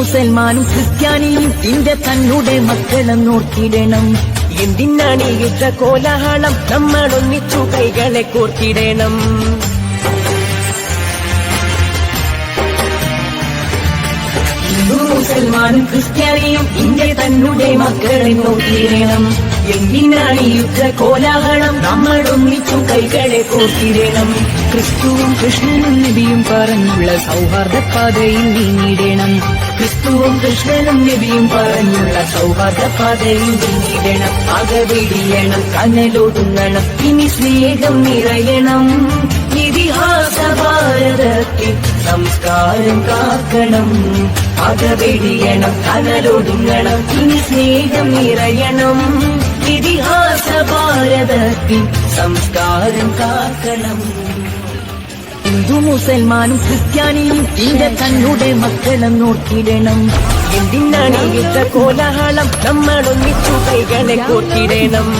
മുസൽമാനും ക്രിസ്ത്യാനിയും നിന്റെ തന്നെ മക്കളെന്നോർത്തിടണം. എന്തിനാണ് യുദ്ധ കോലാഹലം, നമ്മളൊന്നിച്ചു കൈകളെ കോർത്തിടണം. മുസൽമാനും ക്രിസ്ത്യാനിയും നിന്റെ തന്നെ മക്കളെന്നോർത്തിടണം. എന്തിനാണ് യുദ്ധ കോലാഹലം, നമ്മളൊന്നിച്ചു കൈകളെ കോർത്തിടണം. ക്രിസ്തുവും കൃഷ്ണനും നബിയും പറഞ്ഞുള്ള സൗഹാർദ്ദ പാതയിൽ നീങ്ങിടണം. ക്രിസ്തുവും കൃഷ്ണനും നബിയും പറഞ്ഞുള്ള സൗഹാർദ്ദ പാതയിൽ നീങ്ങിടണം. അകവിടിയണം, കനലൊടുങ്ങണം, ഇനി സ്നേഹം നിറയണം. ഇതിഹാസ ഭാരതത്തിൽ സംസ്കാരം കാക്കണം. അകവിടിയണം, കനലൊടുങ്ങണം, ഇനി സ്നേഹം നിറയണം. ഇതിഹാസ ഭാരതത്തിൽ സംസ്കാരം കാക്കണം. ഹിന്ദു മുസൽമാനും ക്രിസ്ത്യാനിയും നിന്റെ തന്നെ മക്കളെന്നോർത്തിടണം. എന്തിനാണ് യുദ്ധ കോലാഹലം, നമ്മളൊന്നിച്ചു കൈകളെ കോർത്തിടണം.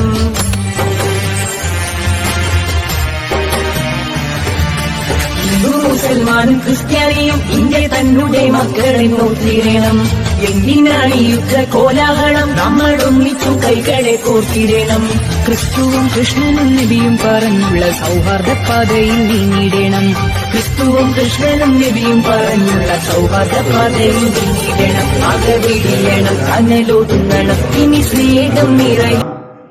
മുസൽമാനും ക്രിസ്ത്യാനിയും നിന്റെ തന്നെ മക്കളെന്നോർത്തിടണം. എന്തിനാണ് യുദ്ധ കോലാഹലം, നമ്മളൊന്നിച്ചു കൈകളെ കോർത്തിടണം. ക്രിസ്തുവും കൃഷ്ണനും നബിയും പറഞ്ഞുള്ള സൗഹാർദ്ദ പാതയിൽ നീങ്ങിടണം. ക്രിസ്തുവും കൃഷ്ണനും നബിയും പറഞ്ഞുള്ള സൗഹാർദ്ദ പാതയിൽ നീങ്ങിടണം. അകവിടിയണം, കനലൊടുങ്ങണം, ഇനി സ്നേഹം നിറയും.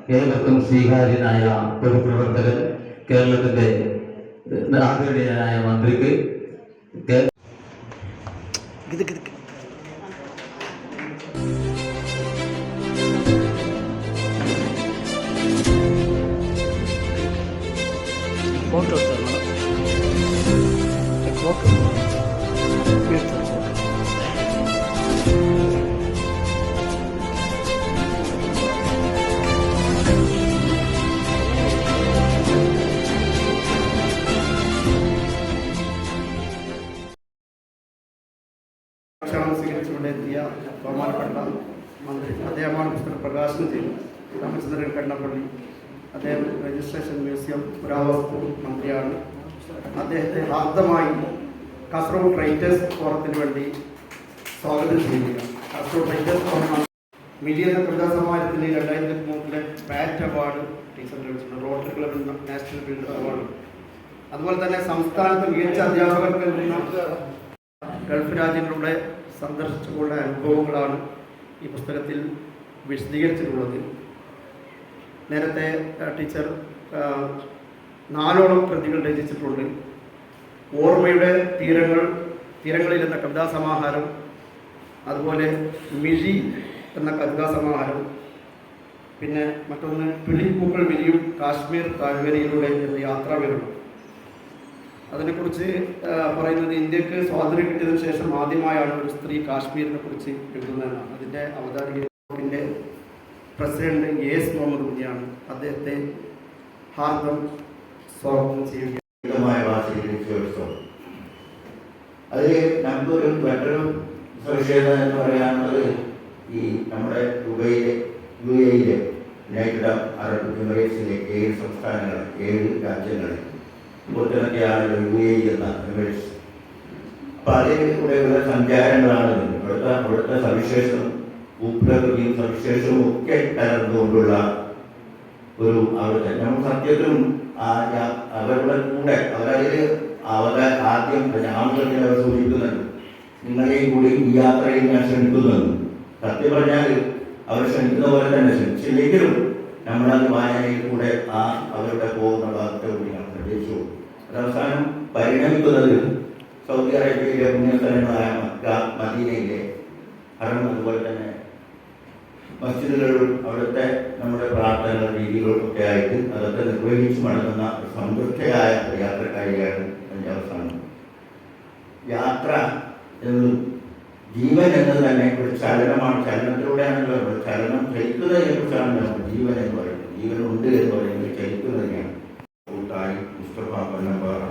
കേരളത്തിൽ സ്വീകാര്യനായ ഒരു പ്രവർത്തകൻ, കേരളത്തിന്റെ ആദരണീയനായ മന്ത്രിക്ക് ഫോട്ടോ സ്വീകരിച്ചുകൊണ്ടെത്തിയ ബഹുമാനപ്പെട്ട മന്ത്രി അദ്ദേഹമാണ് പുസ്തകം പ്രകാശനം ചെയ്തത്. രാമചന്ദ്രൻ കണ്ണപ്പള്ളി അദ്ദേഹം രജിസ്ട്രേഷൻ മ്യൂസിയം പുരാവസ്തു മന്ത്രിയാണ്. അദ്ദേഹത്തെ ഹാർദമായി കാസർഗോഡ് റൈറ്റേഴ്സ് ഫോറത്തിന് വേണ്ടി സ്വാഗതം ചെയ്യുകയാണ്. കാസർഗോഡ് റൈറ്റേഴ്സ് ഫോറം മിലിയൻ കവിതാ സമ്മാനത്തിന് 2003 പാറ്റ് അവാർഡ് ടീച്ചറിന് ലഭിച്ചിട്ടുണ്ട്. റോട്ടറി ക്ലബിൽ നാഷണൽ ബിൽഡർ അവാർഡ്. അതുപോലെ തന്നെ സംസ്ഥാനത്ത് മികച്ച അധ്യാപകർക്ക് നൽകുന്ന ഗൾഫ് രാജ്യങ്ങളുടെ സന്ദർശിച്ചുള്ള അനുഭവങ്ങളാണ് ഈ പുസ്തകത്തിൽ വിശദീകരിച്ചിട്ടുള്ളത്. നേരത്തെ ടീച്ചർ 4 കൃതികൾ രചിച്ചിട്ടുണ്ട്. ഓർമ്മയുടെ തീരങ്ങളിൽ എന്ന കവിതാ സമാഹാരം, അതുപോലെ മിഴി എന്ന കവിതാ സമാഹാരം, പിന്നെ മറ്റൊന്ന് പിളിപ്പൂക്കൾ വിരിയും കാശ്മീർ താഴ്വരയിലൂടെ എന്ന യാത്രാവിവരണം. അതിനെക്കുറിച്ച് പറയുന്നത് ഇന്ത്യക്ക് സ്വാതന്ത്ര്യം കിട്ടിയതിനു ശേഷം ആദ്യമായാണ് ഒരു സ്ത്രീ കാശ്മീരിനെ കുറിച്ച് എഴുതുന്നതെന്നാണ്. അതിൻ്റെ അവതാരികയുടെ പ്രസിഡന്റ് AS മുഹമ്മദ് കുഞ്ഞിയാണ്. അദ്ദേഹത്തെ ഹാർദം സ്വാഗതം ചെയ്യുക. അതിൽ നമുക്കൊരു മറ്റൊരു സവിശേഷത എന്ന് പറയാനുള്ളത്, ഈ നമ്മുടെ UAE യുണൈറ്റഡ് അറബ് എമിറേറ്റ്സിലെ 7 സംസ്ഥാനങ്ങൾ, 7 രാജ്യങ്ങളിൽ ഒട്ടുമിക്കയാണ് UAE എന്ന എമിറേറ്റ്സ്. അപ്പം അതിലൂടെയുള്ള സഞ്ചാരങ്ങളാണ് അവിടുത്തെ സവിശേഷവും ഭൂപ്രകൃതിയും സവിശേഷവും ഒക്കെ കലർന്നുകൊണ്ടുള്ള ഒരു അവിടുത്തെ നമ്മൾ സത്യത്തിലും അവരുടെ കൂടെ അവരതിൽ ആദ്യം ആളുകളെ അവർ സൂചിക്കുന്നുണ്ട്, നിങ്ങളെയും കൂടി ഈ യാത്രയിൽ ഞാൻ ക്ഷണിക്കുന്നുണ്ട്. സത്യം പറഞ്ഞാൽ അവർ ക്ഷണിക്കുന്ന പോലെ തന്നെ ക്ഷണിച്ചില്ലെങ്കിലും നമ്മളത് വായനയിൽ കൂടെ അവരുടെ പോകുന്ന ഭാഗത്തെ കൂടിയാണ് പ്രതീക്ഷിച്ചു. അതവസാനം പരിണമിക്കുന്നത് സൗദി അറേബ്യയിലെ പുണ്യസ്ഥലങ്ങളായ മക്ക, മദീനയിലെ ഹറം, അതുപോലെ തന്നെ മസ്ജിദുകളും അവിടുത്തെ നമ്മുടെ പ്രാർത്ഥനകൾ രീതികളൊക്കെ ആയിട്ട് അതൊക്കെ നിർവഹിച്ചു മടങ്ങുന്ന സന്തുഷ്ടയായ യാത്രക്കാരിയാണ് അതിൻ്റെ അവസാനം. യാത്ര എന്നതും ജീവൻ എന്നത് തന്നെ ഒരു ചലനമാണ്. ചലനത്തിലൂടെയാണല്ലോ ചലനം, ചലിക്കുന്നതിനെ കുറിച്ചാണ് നമ്മൾ ജീവൻ എന്ന് പറയുന്നത്. ജീവനുണ്ട് എന്ന് പറയുന്നത് ചലിക്കുന്നതിനെയാണ്. കൂട്ടായി മുസ്തഫ പന്നമ്പാറ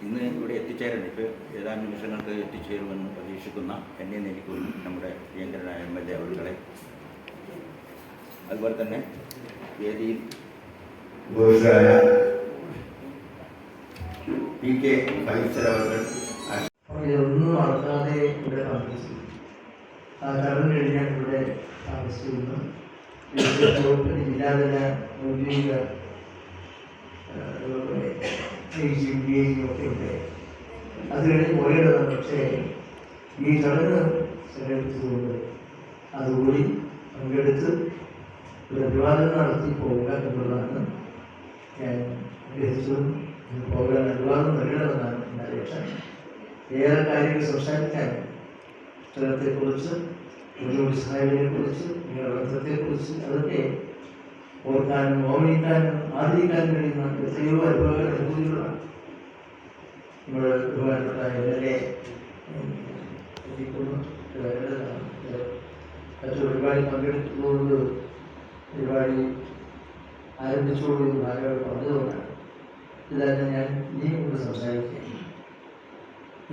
ഇന്ന് ഇവിടെ എത്തിച്ചേരണം. ഇപ്പോൾ ഏതാനും നിമിഷങ്ങൾക്ക് എത്തിച്ചേരുമെന്ന് പ്രതീക്ഷിക്കുന്ന എന്നെ എനിക്കും നമ്മുടെ പ്രിയങ്കരനായ MLA അവരുടെ, അതുപോലെ തന്നെ വേദിയിൽ PK ഫൈസർ അവർ ഒന്നും നടത്താതെ ഇവിടെ താമസിച്ചു. ആ കടന്നു കഴിഞ്ഞാൽ ഇവിടെ താമസിച്ചിരുന്നു. ജില്ലാതല ഔദ്യോഗിക ഒക്കെ ഉണ്ട്. അത് കഴിഞ്ഞ് പോയേണ്ടതാണ്. പക്ഷേ ഈ ചടങ്ങ് സംഘടിപ്പിച്ചുകൊണ്ട് അതുകൂടി പങ്കെടുത്ത് ഒരു വിവാദം നടത്തി പോവുക എന്നുള്ളതാണ് ഞാൻ ഗ്രഹിച്ചതും. പോകാൻ വിവാദം നൽകണമെന്നാണ് എൻ്റെ അപേക്ഷ. ഏറെ കാര്യങ്ങൾ സംസാരിക്കാൻ സ്ഥലത്തെക്കുറിച്ച്, ബുദ്ധിമുട്ട് സാഹചര്യത്തെക്കുറിച്ച്, നിങ്ങളുടെ ബന്ധത്തെക്കുറിച്ച് അതൊക്കെ ഓർക്കാനും ഓർമ്മിക്കാനും ആദരിക്കാനും കഴിയുന്ന എത്രയോ അനുഭവങ്ങളാണ്. നമ്മുടെ ബഹുമാനപ്പെട്ട എന്നെ മറ്റു പരിപാടി പങ്കെടുത്തുകൊണ്ട് പരിപാടി ആരംഭിച്ചുകൊണ്ട് ഭാഗങ്ങൾ പറഞ്ഞതുകൊണ്ടാണ് ഇതാണ് ഞാൻ ഇനിയും കൊണ്ട് സംസാരിക്കുക.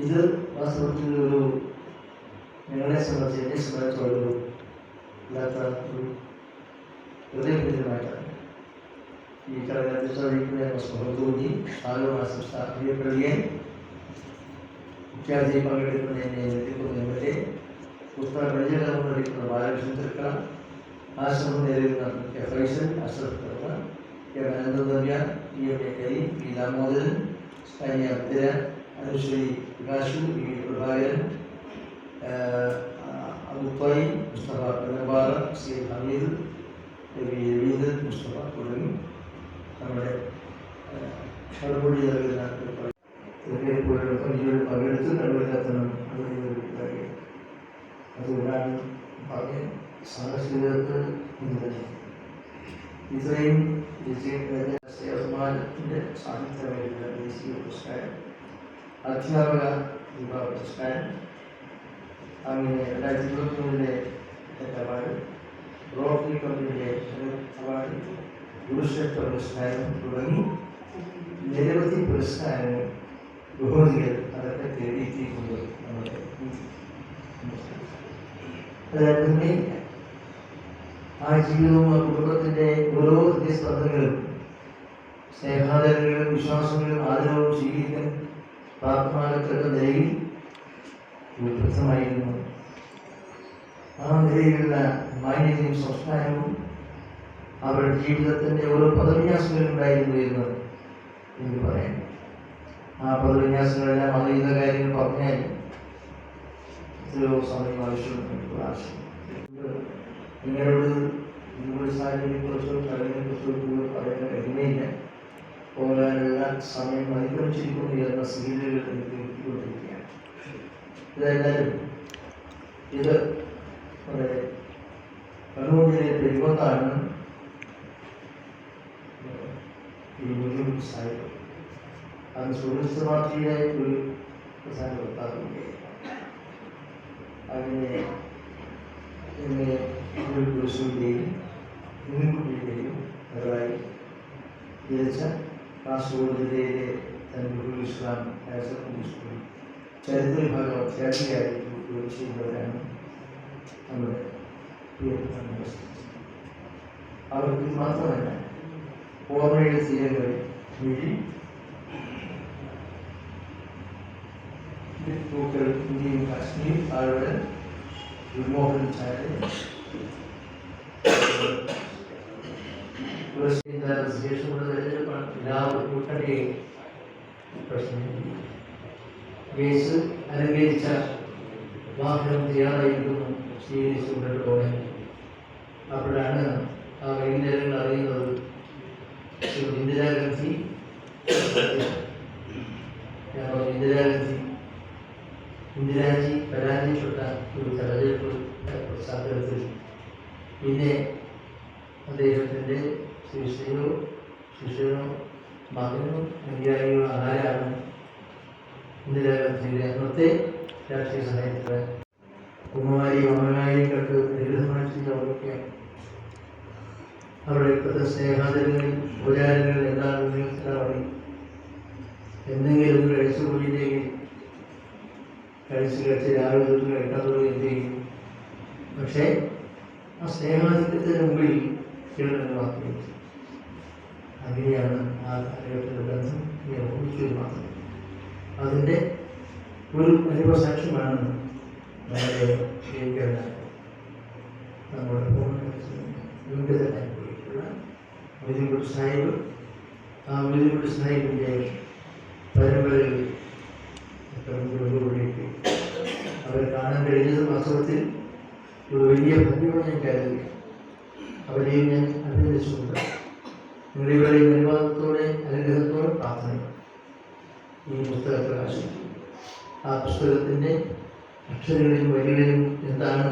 ഇത് വാസ്തവത്തിൽ ഒരു ഞങ്ങളെ സംബന്ധിച്ച് എന്നെ സംബന്ധിച്ചോളൊരു ഇല്ലാത്ത ഒരു ഹൃദയപൂർവ്വമായിട്ടാണ് ഈ ചടങ്ങ് അധ്യക്ഷത സുഹൃത്തുക്കൂടി ആലോചന അറിയപ്പെടുകയും മുഖ്യാതിഥി പങ്കെടുക്കുന്നതിനെ എത്തിക്കുന്നതിനെ പുസ്തക പരിചയം നയിക്കുന്ന ബാലകൃഷ്ണൻ തൃക്ക, ആശ്രമം നേരിടുന്ന കെ ഫൈസൽ, അഷ്റഫ് തർക്ക, കെ അനന്തദമ്യ, E M A Kareem, P Damodaran, സ്കാനിയ അബ്ദുര, അനുശ്രീ പ്രകാശു, വി പ്രഭാകരൻ, അബുത്തായി, മുസ്തഫ പെരുമ്പാറ, സി ഹമീദ്, വി രവീന്ദ്രൻ, മുസ്തഫ തുടങ്ങി നമ്മുടെ മറുപടി നൽകുന്ന പങ്കെടുത്ത് നടപടിയെത്തണം. അതുകൊണ്ടാണ് പറഞ്ഞ സാഹസികർക്ക് ഇത്രയും ദേശീയമാനത്തിൻ്റെ സാഹിത്യമായിട്ടുള്ള ദേശീയ പുരസ്കാരം, അധ്യാപക വിഭാഗ പുരസ്കാരം, അങ്ങനെ 2023 അവാർഡ്, റോട്ടറി കമ്പനിയുടെ അവാർഡ്, ഗുരുശ്രേഷ്ഠ പുരസ്കാരം തുടങ്ങി നിരവധി പുരസ്കാരങ്ങൾ, ബഹുമതികൾ അതൊക്കെ തേടിയെത്തിയിട്ടുണ്ട്. നമ്മുടെ അതുതന്നെ ആ ജീവിതവും ആ കുടുംബത്തിൻ്റെ ഓരോ ഹൃദയസ്പന്ദങ്ങളും സ്നേഹാദരങ്ങളും വിശ്വാസങ്ങളും ആദരവും സ്വീകരിക്കാൻ പ്രാപ്തമാകത്തക്ക നിലയിൽ വ്യക്തമായിരുന്നു. ആ നിലയിലുള്ള മാന്യതയും സംസ്കാരവും അവരുടെ ജീവിതത്തിൻ്റെ ഓരോ പദവിന്യാസങ്ങളും ഉണ്ടായിരുന്നു എന്ന് എനിക്ക് പറയാം. ആ പദവിന്യാസങ്ങളെല്ലാം അറിയുന്ന കാര്യങ്ങൾ പറഞ്ഞാൽ എത്രയോ സമയം ആവശ്യമുണ്ട്. നിങ്ങളോട് നിങ്ങളുടെ സാഹചര്യത്തെക്കുറിച്ചോ ചടങ്ങിനെക്കുറിച്ചോ പറയുന്ന കഴിയുന്നില്ല. പോകാനുള്ള സമയം അതിക്രമിച്ചിരിക്കുന്നു എന്ന സൂചനകൾ എനിക്ക് കിട്ടിക്കൊണ്ടിരിക്കുകയാണ്. ഇതെല്ലാവരും ഇത് നമ്മുടെ കണ്ണൂർ ജില്ലയിലെ പെരുമത്താണ് ഈ മുസ്ലിം സാഹിബ്. അത് സോഷ്യലിസ്റ്റ് പാർട്ടിയുടെ ഒരു പ്രധാന വക്താവുണ്ട്. അങ്ങനെ ഒരു കുരിശുവിൻ്റെയും കുഞ്ഞുകുട്ടിയുടെയും അതായി ജനിച്ച കാസർഗോഡ് ജില്ലയിലെ തൻപുൽ ഇസ്ലാം ഹയർ സെക്കൻഡറി സ്കൂൾ ചരിത്ര വിഭാഗം അധ്യാപികയായി ജോലി ചെയ്യുന്നവരാണ് നമ്മുടെ പ്രിയപ്പെട്ട. അവർക്ക് മാത്രമല്ല ഓർമ്മയുടെ തീരങ്ങളിൽ വഴി പൂക്കൾ ഇന്ത്യയും കാശ്മീർ അവരുടെ വിമോഹൻ ചായ ശേഷമുള്ള തെരഞ്ഞെടുപ്പാണ്. എല്ലാവരും കൂട്ടട്ടെ പ്രശ്നം കേസ് അലങ്കരിച്ച വാഹനം തയ്യാറായിരിക്കുന്നു സ്വീകരിച്ച് മുന്നോട്ട് പോകാൻ. അപ്പോഴാണ് ആ വൈകുന്നേരങ്ങൾ അറിയുന്നത് ഇന്ദിരാഗാന്ധി ഇന്ദിരാജി പരാജയപ്പെട്ട ഒരു തെരഞ്ഞെടുപ്പ് പശ്ചാത്തലത്തിൽ പിന്നെ അദ്ദേഹത്തിൻ്റെ ശിഷ്യനോ മകനോ അനുയായികളോ ആരാണ് ഇന്ദിരാഗാന്ധിയുടെ അന്നത്തെ രാഷ്ട്രീയ സഹായത്തിന് കുമാരി മമനായികൾക്ക് ലളിതമായി ചെയ്തവരൊക്കെയാണ്. അവരുടെ ഇപ്പോഴത്തെ സ്നേഹാദരങ്ങളിൽ ഉപചാരങ്ങൾ എന്താണെന്ന് മനസ്സിലാവണം. എന്തെങ്കിലും കഴിച്ചു പോയില്ലെങ്കിൽ കഴിച്ച് രാവിലെ തൊട്ട് കഴിക്കാത്തത് എന്ത് ചെയ്യും? പക്ഷേ ആ സ്നേഹാധിക്യത്തിന് മുമ്പിൽ കേരളം മാത്രമേ. അങ്ങനെയാണ് ആ കാലഘട്ടത്തിൻ്റെ ബന്ധം ഓർമ്മിച്ചത് മാത്രം. അതിൻ്റെ ഒരു അനുഭവസാക്ഷ്യമാണ് നമ്മുടെ നമ്മുടെ മുൻപിതനായി പോയിട്ടുള്ള മുജിബുർ സാഹിബ്. ആ മുജിബുർ സാഹിബിൻ്റെ പരമ്പരയിൽ കൂടിയിട്ട് അവരെ കാണാൻ കഴിഞ്ഞത് വാസ്തവത്തിൽ ഒരു വലിയ ഭാഗ്യമായി ഞാൻ കരുതി. അവരെയും ഞാൻ അഭിനന്ദിച്ചുകൊണ്ട് നിങ്ങളുടെ അനുവാദത്തോടെ അനുഗ്രഹത്തോടെ പ്രാർത്ഥന ഈ പുസ്തകം പ്രകാശിച്ചു. ആ പുസ്തകത്തിൻ്റെ അക്ഷരങ്ങളിലും വരികളിലും എന്താണ്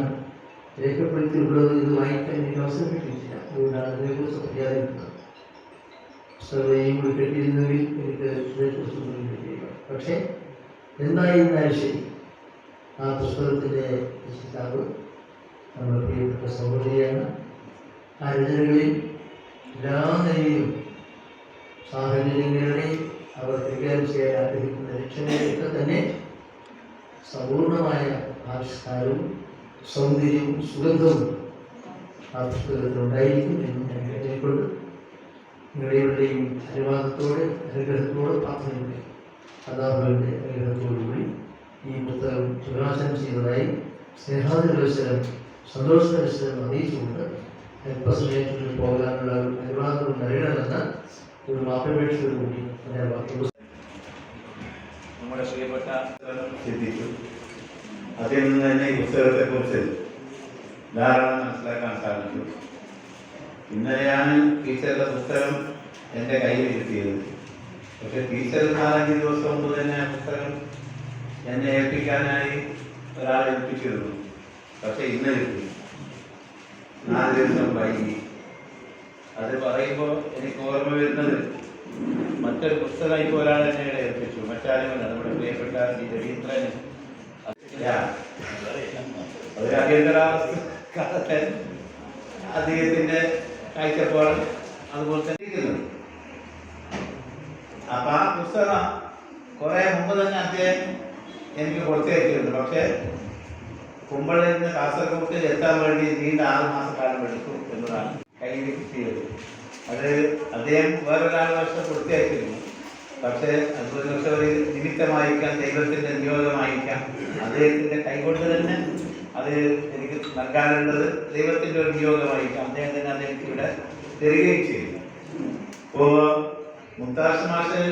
രേഖപ്പെടുത്തിയിട്ടുള്ളത് ഇത് വായിക്കാൻ എനിക്ക് അവസരം കിട്ടിയിട്ടില്ല. അതുകൊണ്ടാണ് അതിനെക്കുറിച്ച് പറയാതിരുന്നത്. പുസ്തകത്തെയും കൂടി കെട്ടിയിരുന്നെങ്കിൽ എനിക്ക് ഇതിനെക്കുറിച്ചൊന്നും കിട്ടിയില്ല. പക്ഷേ എന്തായിരുന്നാലും ശരി, ആ പുസ്തകത്തിൻ്റെ രചയിതാവ് നമ്മുടെ പ്രിയപ്പെട്ട സഹോദരിയാണ്. ആ രചനകളിൽ എല്ലാ നിലയിലും സാഹചര്യങ്ങളുടെ അവർ കൈകാര്യം ചെയ്യാൻ ആഗ്രഹിക്കുന്ന ലക്ഷ്യങ്ങളെയൊക്കെ തന്നെ സമ്പൂർണമായ ആവിഷ്കാരവും സൗന്ദര്യവും സുഗന്ധവും ആ പുസ്തകത്തിലുണ്ടായിരിക്കും എന്ന് ഞാൻ കരുതിക്കൊണ്ട് നിങ്ങളുടെയും അനുവാദത്തോടെ അനുഗ്രഹത്തോടെ പ്രാർത്ഥനയുടെ കഥാപുകളുടെ അനുഗ്രഹത്തോടുകൂടി ഈ പുസ്തകം പ്രകാശനം ചെയ്തതായി സ്നേഹാതിരവസരം സന്തോഷവസരം അറിയിച്ചുകൊണ്ട് അല്പസമയത്തിൽ പോകാനുള്ള അനുവാദം നൽകണമെന്ന ഒരു മാപ്പപേക്ഷയോടുകൂടി ഞാൻ വാക്യം നമ്മുടെ പ്രിയപ്പെട്ട ചിന്തിച്ചു. അതിൽ നിന്ന് തന്നെ ഈ പുസ്തകത്തെക്കുറിച്ച് ധാരാളം മനസ്സിലാക്കാൻ സാധിച്ചു. ഇന്നലെയാണ് ടീച്ചറുടെ പുസ്തകം എൻ്റെ കയ്യിൽ കിട്ടിയത്. പക്ഷെ ടീച്ചർ 4-5 ദിവസം മുമ്പ് തന്നെ ആ പുസ്തകം എന്നെ ഏൽപ്പിക്കാനായി ഒരാളെ ഏൽപ്പിച്ചിരുന്നു. പക്ഷെ ഇന്ന് കിട്ടി. 4 ദിവസം വൈകി. അത് പറയുമ്പോൾ എനിക്ക് ഓർമ്മ വരുന്നത് മറ്റൊരു പുസ്തകം ഇപ്പോൾ ഒരാൾ എന്നെ ഏൽപ്പിച്ചു. മറ്റാരുമല്ല, നമ്മുടെ പ്രിയപ്പെട്ട ഈ രവീന്ദ്രൻ. അതൊരു അടിയന്തരാവസ്ഥ അദ്ദേഹത്തിന്റെ കാഴ്ചപ്പാട് അതുപോലെ തന്നെ ഇരിക്കുന്നത്. അപ്പൊ ആ പുസ്തകം കുറെ മുമ്പ് തന്നെ അദ്ദേഹം എനിക്ക് കൊടുത്തേക്കിയിരുന്നു. പക്ഷെ കുമ്പളിൽ നിന്ന് കാസർഗോഡ് എത്താൻ വേണ്ടി നീണ്ട 6 മാസക്കാലം എടുത്തു എന്നതാണ് കയ്യിൽ കിട്ടിയത്. അത് അദ്ദേഹം വേറൊരാൾ വർഷം കൊടുത്തേക്കിരുന്നു. പക്ഷെ അത് പക്ഷെ ഒരു നിമിത്തമായിരിക്കാം, ദൈവത്തിന്റെ നിയോഗമായിരിക്കാം, അദ്ദേഹത്തിന്റെ കൈകൊണ്ട് തന്നെ അത് എനിക്ക് നൽകാനുള്ളത് ദൈവത്തിന്റെ ഒരു നിയോഗമായിരിക്കാം. അദ്ദേഹം തന്നെ അത് എനിക്ക് ഇവിടെ തരികയും ചെയ്തു. ഇപ്പോ മുംതാസ് മാഷ്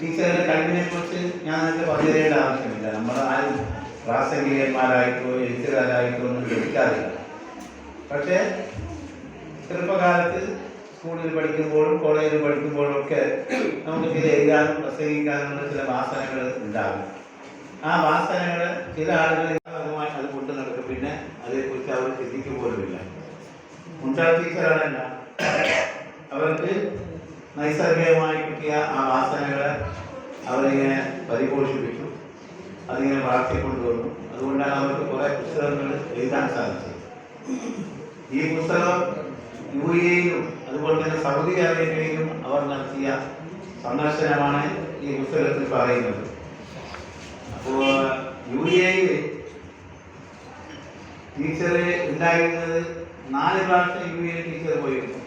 ടീച്ചറുടെ കഴിവിനെ കുറിച്ച് ഞാൻ നിങ്ങൾക്ക് പറഞ്ഞു തരേണ്ട ആവശ്യമില്ല. നമ്മൾ ആരും പ്രാസംഗികന്മാരായിട്ടോ എഴുത്തുകാരായിട്ടോ ഒന്നും ലഭിക്കാറില്ല. പക്ഷേ ചെറുപ്പകാലത്ത് സ്കൂളിൽ പഠിക്കുമ്പോഴും കോളേജിൽ പഠിക്കുമ്പോഴും ഒക്കെ നമുക്ക് ചില എഴുതാനും പ്രസംഗിക്കാനുള്ള ചില വാസനകൾ ഉണ്ടാകും. ആ വാസനകൾ ചില ആളുകൾ അത് കൊണ്ടു നടക്കും. പിന്നെ അതേക്കുറിച്ച് അവർ ചിന്തിക്കുക പോലുമില്ല. മുംതാസ് ടീച്ചറാണല്ല, അവർക്ക് നൈസർഗികമായി കിട്ടിയ ആ വാസനകളെ അവരിങ്ങനെ പരിപോഷിപ്പിച്ചു, അതിങ്ങനെ വളർത്തിക്കൊണ്ടുവന്നു. അതുകൊണ്ടാണ് അവർക്ക് കുറെ പുസ്തകങ്ങൾ എഴുതാൻ സാധിച്ചത്. ഈ പുസ്തകം UAE-യിലും അതുപോലെ തന്നെ സൗദി അറേബ്യയിലും അവർ നടത്തിയ സന്ദർശനമാണ് ഈ പുസ്തകത്തിൽ പറയുന്നത്. അപ്പോൾ UAE-യിൽ ടീച്ചർ ഉണ്ടായിരുന്നത് 4 പ്രാവശ്യം UAE ടീച്ചർ പോയിരുന്നു.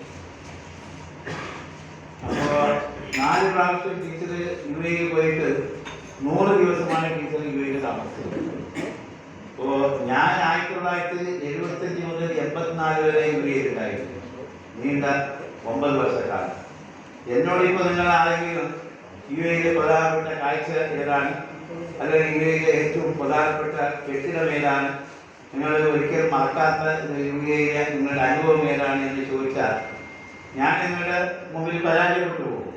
അപ്പോൾ 4 പ്രാവശ്യം ടീച്ചർ UAE പോയിട്ട് 100 ദിവസമാണ് ടീച്ചർ UAE താമസിച്ചത്. അപ്പോൾ ഞാൻ 1975 മുതൽ 84 വരെ UAE ഉണ്ടായിരുന്നു. നീണ്ട 9 വർഷക്കാലം. എന്നോടിപ്പോൾ നിങ്ങൾ ആരെങ്കിലും UAE-യിലെ പ്രധാനപ്പെട്ട കാഴ്ച ഏതാണ്, അല്ലെങ്കിൽ UAE-യിലെ ഏറ്റവും പ്രധാനപ്പെട്ട കെട്ടിടം ഏതാണ്, നിങ്ങൾ ഒരിക്കലും മറക്കാത്ത UAE-യിലെ നിങ്ങളുടെ അനുഭവം ഏതാണ് എന്ന് ചോദിച്ചാൽ ഞാൻ നിങ്ങളുടെ മുമ്പിൽ പരാജയപ്പെട്ടു പോകും.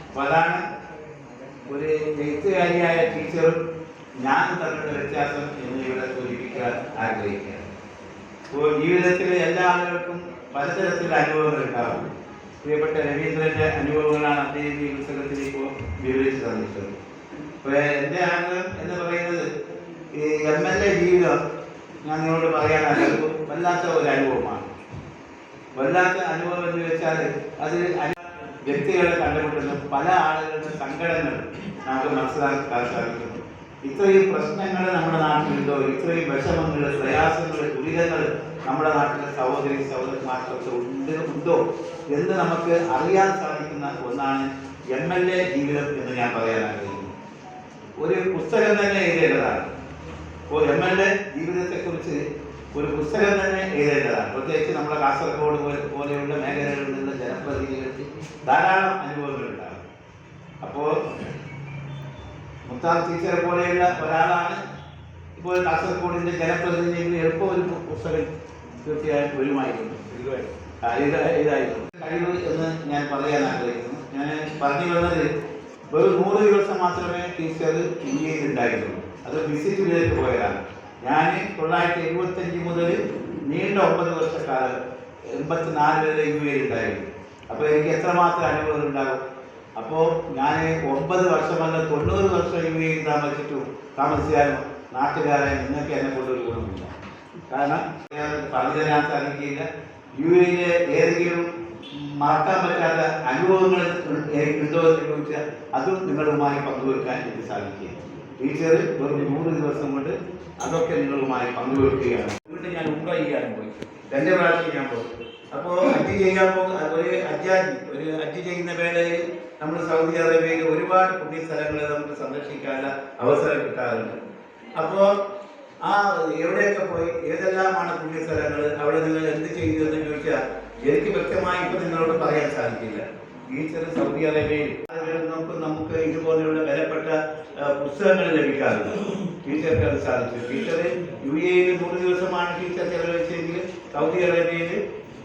അപ്പോൾ അതാണ് ഒരു എഴുത്തുകാരിയായ ടീച്ചറും ഞാൻ തമ്മിലുള്ള വ്യത്യാസം എന്ന് ഇവിടെ സൂചിപ്പിക്കാൻ ആഗ്രഹിക്കുകയാണ്. അപ്പോൾ ജീവിതത്തിലെ എല്ലാ ആളുകൾക്കും പലതരത്തിലുള്ള അനുഭവങ്ങൾ ഉണ്ടാകും. പ്രിയപ്പെട്ട രവീന്ദ്രന്റെ അനുഭവങ്ങളാണ് അദ്ദേഹം ഈ പുസ്തകത്തിൽ ഇപ്പോൾ വിവരിച്ച് തന്നിട്ടുള്ളത്. അപ്പോൾ എൻ്റെ ആഗ്രഹം എന്ന് പറയുന്നത് ഈ MLA ജീവിതം ഞാൻ നിങ്ങളോട് പറയാൻ ആഗ്രഹം വല്ലാത്ത ഒരു അനുഭവമാണ്. വല്ലാത്ത അനുഭവം എന്ന് വെച്ചാൽ അത് വ്യക്തികളെ കണ്ടുമുട്ടുന്ന പല ആളുകളുടെ സങ്കടങ്ങൾ നമുക്ക് മനസ്സിലാക്കാൻ സാധിക്കുന്നു. ഇത്രയും പ്രശ്നങ്ങൾ നമ്മുടെ നാട്ടിലുണ്ടോ, ഇത്രയും വിഷമങ്ങൾ, പ്രയാസങ്ങൾ, ദുരിതങ്ങൾ നമ്മുടെ നാട്ടിലെ സഹോദരി സഹോദരന്മാർക്കൊക്കെ ഉണ്ടോ എന്ന് നമുക്ക് അറിയാൻ സാധിക്കുന്ന ഒന്നാണ് MLA ജീവിതം എന്ന് ഞാൻ പറയാൻ ആഗ്രഹിക്കുന്നു. ഒരു പുസ്തകം തന്നെ എഴുതേണ്ടതാണ്. ഇപ്പോൾ MLA ജീവിതത്തെക്കുറിച്ച് ഒരു പുസ്തകം തന്നെ എഴുതേണ്ടതാണ്. പ്രത്യേകിച്ച് നമ്മുടെ കാസർഗോഡ് പോലെയുള്ള മേഖലകളിൽ നിന്ന് ജനപ്രതിനിധികൾക്ക് ധാരാളം അനുഭവങ്ങളുണ്ടാകും. അപ്പോൾ മുത്താർ ടീച്ചറെ പോലെയുള്ള ഒരാളാണ് ഇപ്പോൾ കാസർഗോഡിൻ്റെ ജനപ്രതിനിധികൾ എളുപ്പം ഒരു പുസ്തകം തീർച്ചയായും വരുമായിരുന്നു. ഇതായിരുന്നു കഴിവ് എന്ന് ഞാൻ പറയാൻ ആഗ്രഹിക്കുന്നു. ഞാൻ പറഞ്ഞു വന്നത് വെറും 100 ദിവസം മാത്രമേ ടീച്ചർ ഇന്ത്യയിൽ ഉണ്ടായിരുന്നുള്ളൂ. അത് വിസിറ്റിലേക്ക് പോയതാണ്. ഞാൻ 1975 മുതൽ നീണ്ട 9 വർഷക്കാലം 84 വരെ UAE ഉണ്ടായിരുന്നു. അപ്പോൾ എനിക്ക് എത്രമാത്രം അനുഭവം ഉണ്ടാകും. അപ്പോൾ ഞാൻ 9 വർഷമല്ല 90 വർഷം UAE താമസിച്ചാലും നാട്ടുകാരെ നിങ്ങൾക്ക് എന്നെ കൊണ്ടൊരു ഗുണമില്ല. കാരണം പറഞ്ഞു തരാൻ സാധിക്കില്ല. UAE ഏതെങ്കിലും മറക്കാൻ പറ്റാത്ത അനുഭവങ്ങൾ ഉണ്ടോ എന്ന് ചോദിച്ചാൽ അതും നിങ്ങളുമായി പങ്കുവെക്കാൻ എനിക്ക് സാധിക്കുക. ടീച്ചർ വെറും 100 ദിവസം കൊണ്ട് അതൊക്കെ നിങ്ങളുമായി പങ്കുവെക്കുകയാണ്. വീണ്ടും ഞാൻ ഉംറ ചെയ്യാനും പോയി, 2 പ്രാവശ്യം ഞാൻ പോയി. അപ്പോൾ ഹജ്ജ് ചെയ്യാൻ ഒരു ഹജ്ജ് ചെയ്യുന്ന വേളയിൽ നമ്മൾ സൗദി അറേബ്യയിൽ ഒരുപാട് പുണ്യ സ്ഥലങ്ങൾ നമുക്ക് സന്ദർശിക്കാനുള്ള അവസരം കിട്ടാറുണ്ട്. അപ്പോൾ എവിടെയൊക്കെ പോയി, ഏതെല്ലാമാണ് പുണ്യ സ്ഥലങ്ങൾ, അവിടെ നിങ്ങൾ എന്ത് ചെയ്തു എന്ന് ചോദിച്ചാൽ എനിക്ക് വ്യക്തമായി ഇപ്പോൾ നിങ്ങളോട് പറയാൻ സാധിക്കില്ല. ടീച്ചർ സൗദി അറേബ്യയിൽ നമുക്ക് ഇതുപോലെയുള്ള വിലപ്പെട്ട പുസ്തകങ്ങൾ ലഭിക്കാറുണ്ട്. ടീച്ചർക്ക് അത് സാധിച്ചു. ടീച്ചർ UAE 100 ദിവസമാണ് ടീച്ചർ ചെലവഴിച്ചെങ്കിൽ സൗദി അറേബ്യയിൽ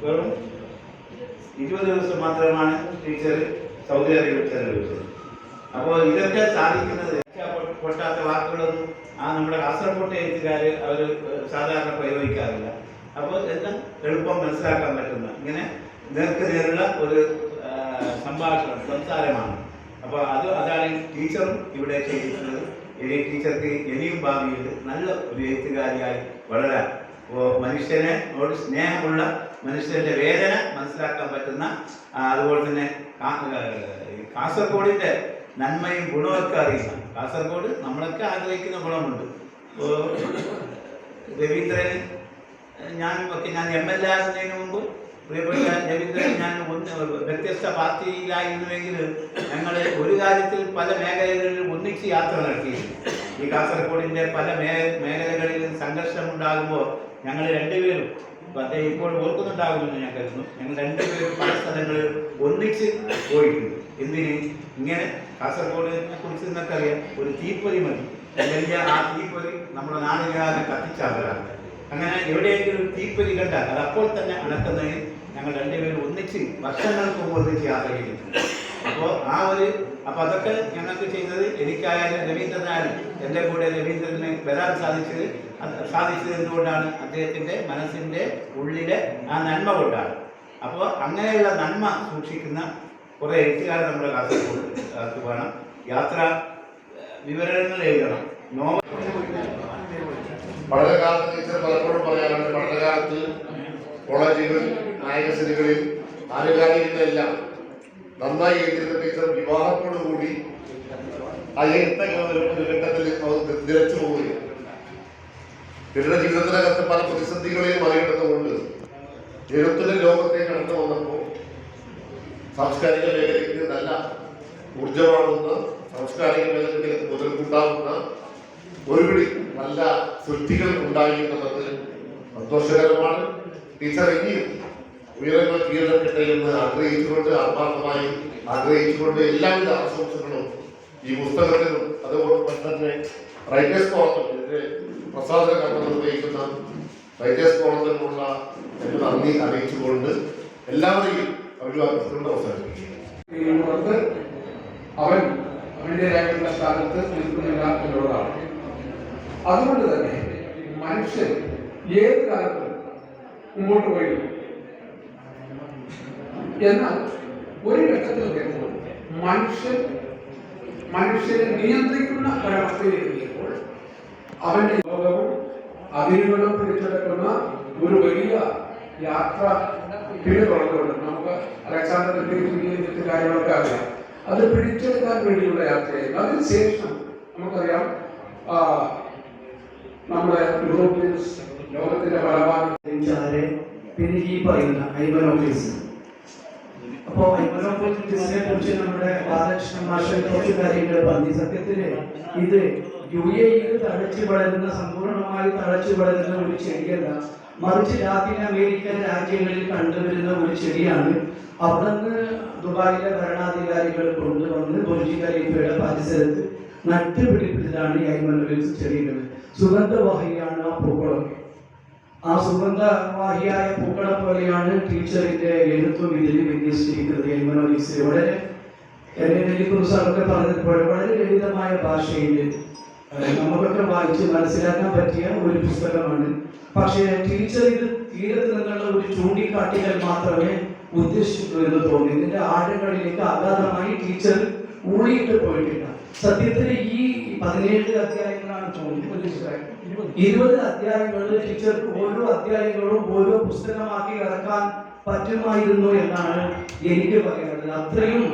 വെറും 20 ദിവസം മാത്രമാണ് ടീച്ചർ സൗദി അറേബ്യയിൽ ചെലവഴിച്ചത്. അപ്പോൾ ഇതൊക്കെ സാധിക്കുന്നത് പൊട്ടാത്ത വാക്കുകളൊന്നും നമ്മുടെ കാസർഗോഡ് എഴുത്തുകാർ അവർ സാധാരണ പ്രയോഗിക്കാറില്ല. അപ്പോൾ എല്ലാം എളുപ്പം മനസ്സിലാക്കാൻ പറ്റുന്ന ഇങ്ങനെ നേർക്കുനേരുള്ള ഒരു സംസാരമാണ്. അപ്പോൾ അതാണ് ടീച്ചറും ഇവിടെ ചെയ്തിട്ടുള്ളത്. ഈ ടീച്ചർക്ക് ഇനിയും ഭാവിയിൽ നല്ല ഒരു എഴുത്തുകാരിയായി വളരാൻ, മനുഷ്യനോട് സ്നേഹമുള്ള, മനുഷ്യന്റെ വേദന മനസ്സിലാക്കാൻ പറ്റുന്ന, അതുപോലെ തന്നെ കാസർഗോഡിന്റെ നന്മയും ഗുണമൊക്കെ അറിയുന്ന, കാസർഗോഡ് നമ്മളൊക്കെ ആഗ്രഹിക്കുന്ന ഗുണമുണ്ട്. രവീന്ദ്രന് ഞാൻ MLA ആകുന്നതിന് മുമ്പ് പ്രിയപ്പെട്ട രവീന്ദ്രൻ ഞാൻ വ്യത്യസ്ത പാർട്ടിയിലായിരുന്നുവെങ്കിൽ ഞങ്ങൾ ഒരു കാര്യത്തിൽ പല മേഖലകളിലും ഒന്നിച്ച് യാത്ര നടത്തിയിരുന്നു. ഈ കാസർഗോഡിൻ്റെ പല മേഖലകളിലും സംഘർഷം ഉണ്ടാകുമ്പോൾ ഞങ്ങൾ രണ്ടുപേരും, അദ്ദേഹം ഇപ്പോൾ ഓർക്കുന്നുണ്ടാകുമെന്ന് ഞാൻ കരുതുന്നു, ഞങ്ങൾ രണ്ടുപേരും പല സ്ഥലങ്ങളിൽ ഒന്നിച്ച് പോയിട്ടുണ്ട്. എന്തിന്? ഇങ്ങനെ കാസർഗോഡിനെ കുറിച്ച് നിങ്ങൾക്കറിയാം, ഒരു തീപ്പൊരി മതി, അല്ലെങ്കിൽ ആ തീപ്പൊരി നമ്മുടെ നാടുകാരെ കത്തിച്ചാകലാണ്. അങ്ങനെ എവിടെയെങ്കിലും തീപ്പൊരി കണ്ടാൽ അത് അപ്പോൾ തന്നെ അണക്കുന്നതിന് ഞങ്ങൾ രണ്ടുപേരും ഒന്നിച്ച് വർഷങ്ങൾക്ക് മുമ്പ് ഒന്നിച്ച് യാത്ര ചെയ്തിട്ടുണ്ട്. അപ്പോൾ അതൊക്കെ ഞങ്ങൾക്ക് ചെയ്തത്, എനിക്കായാലും രവീന്ദ്രനായാലും എൻ്റെ കൂടെ രവീന്ദ്രനെ വരാൻ സാധിച്ചത് എന്തുകൊണ്ടാണ്? അദ്ദേഹത്തിൻ്റെ മനസ്സിൻ്റെ ഉള്ളിലെ ആ നന്മ കൊണ്ടാണ്. അപ്പോൾ അങ്ങനെയുള്ള നന്മ സൂക്ഷിക്കുന്ന കുറേ എഴുത്തുകാർ നമ്മുടെ കാസർഗോഡ് വേണം. യാത്രാ വിവരണങ്ങൾ എഴുതണം. പഠനകാലത്ത് ടീച്ചർ പലപ്പോഴും പറയാറുണ്ട്, പഠനകാലത്ത് കോളേജുകളിൽ, നായകസിനികളിൽ, ആനുകാലികങ്ങളിലെല്ലാം നന്നായി എഴുതിയിരുന്ന ടീച്ചർ വിവാഹത്തോടുകൂടി ആ എഴുത്ത ഒരു ഘട്ടത്തിൽ നിലച്ചു പോവുകയാണ്. പിന്നീട് ജീവിതത്തിനകത്ത് പല പ്രതിസന്ധികളെയും മറികടന്നുകൊണ്ട് എഴുത്തിന്റെ ലോകത്തേക്ക് കടന്നു വന്നപ്പോൾ സാംസ്കാരിക മേഖലയ്ക്ക് നല്ല ഊർജമാകുന്ന, സാംസ്കാരിക മേഖലയ്ക്ക് മുതൽക്കൂട്ടാവുന്ന ഒരുപിടി നല്ല സൃഷ്ടികൾ ഉണ്ടായി എന്നുള്ളത് സന്തോഷകരമാണ്. ടീച്ചർ ഇനിയും ഉയരങ്ങൾ കീഴടക്കട്ടെ എന്ന് ആഗ്രഹിച്ചുകൊണ്ട്, ആത്മാർത്ഥമായി ആഗ്രഹിച്ചുകൊണ്ട് എല്ലാവിധ ആശംസകളും ഈ പുസ്തകത്തിനും അതുപോലെ തന്നെ റൈറ്റേഴ്സ് കോളത്തിൽ ഇതിന്റെ പ്രസാദന കർമ്മം നിർവഹിക്കുന്ന റൈറ്റേഴ്സ് കോളത്തിനുമുള്ള എന്റെ നന്ദി അറിയിച്ചുകൊണ്ട് എല്ലാവരെയും അഭിവാദിച്ചുകൊണ്ട് അവസാനിപ്പിക്കുന്നു. അവൻ്റെതായിട്ടുള്ള സ്ഥാനത്ത് നിൽക്കുന്നില്ല എന്നുള്ളതാണ്. അതുകൊണ്ട് തന്നെ മനുഷ്യൻ ഏത് കാലത്തും മുമ്പോട്ട് പോയി. എന്നാൽ ഒരു ഘട്ടത്തിൽ വരുമ്പോൾ മനുഷ്യനെ നിയന്ത്രിക്കുന്ന ഒരവസ്ഥയിലെത്തിയപ്പോൾ അവന്റെ ലോകവും അതിരുകളും പിടിച്ചെടുക്കുന്ന ഒരു വലിയ യാത്ര പിടിതുറന്നുകൊണ്ട് നമുക്ക് അലക്സാണ്ടർ കാര്യങ്ങളൊക്കെ അറിയാം. അത് പിടിച്ചെടുക്കാൻ വേണ്ടിയുള്ള യാത്രയായിരുന്നു. അതിനുശേഷം നമുക്കറിയാം നമ്മുടെ യൂറോപ്യൻസ് ലോകത്തിന്റെ പല ഭാഗം പിന്നെ ഈ പറയുന്ന ഐബനോക്ലീസ് അപ്പോൾ ഇതിനെ കുറിച്ച് നമ്മുടെ ബാലകൃഷ്ണൻ മാഷ് കുറച്ച് കാര്യങ്ങൾ പറഞ്ഞു. സത്യത്തില് ഇത് UAE തഴച്ചു വളരുന്ന, സമ്പൂർണമായി തഴച്ചു വളരുന്ന ഒരു ചെടിയല്ല, മറിച്ച് ലാറ്റിൻ അമേരിക്കൻ രാജ്യങ്ങളിൽ കണ്ടുവരുന്ന ഒരു ചെടിയാണ്. അവിടുന്ന് ദുബായിലെ ഭരണാധികാരികൾ കൊണ്ടുവന്ന് ബുർജ് ഖലീഫയുടെ പരിസരത്ത് നട്ടുപിടിപ്പിച്ചതാണ് ഈ ഐമനോലിക്സ് ചെടികൾ. സുഗന്ധവാഹിയാണ് ആ പൂക്കളൊക്കെ. ആ സുഗന്ധവാഹിയായ പൂക്കളെ പോലെയാണ് ടീച്ചറിന്റെ എഴുത്തും ഇതിൽ വിന്യസിച്ചിരിക്കുന്നത്. ഐമനോലിക്സ് വളരെ സാറൊക്കെ പറഞ്ഞതുപോലെ വളരെ ലളിതമായ ഭാഷയിൽ നമുക്കൊക്കെ വായിച്ച് മനസ്സിലാക്കാൻ പറ്റിയ ഒരു പുസ്തകമാണ്. പക്ഷേ ടീച്ചർ ഇത് തീരത്ത് നിന്നുള്ള ഒരു ചൂണ്ടിക്കാട്ടികൾ മാത്രമേ ഉദ്ദേശിച്ചിട്ടുള്ളൂ എന്ന് തോന്നി. ഇതിന്റെ ആഴങ്ങളിലേക്ക് അഗാധമായി ടീച്ചർ ഊളിയിട്ട് പോയിട്ടില്ല. സത്യത്തിൽ ഈ 17 അധ്യായങ്ങളാണ് തോന്നുന്നത്, 20 അധ്യായങ്ങളിൽ ടീച്ചർക്ക് ഓരോ അധ്യായങ്ങളും ഓരോ പുസ്തകമാക്കി ഇറക്കാൻ പറ്റുമായിരുന്നു എന്നാണ് എനിക്ക് പറയുന്നത്. അത്രയും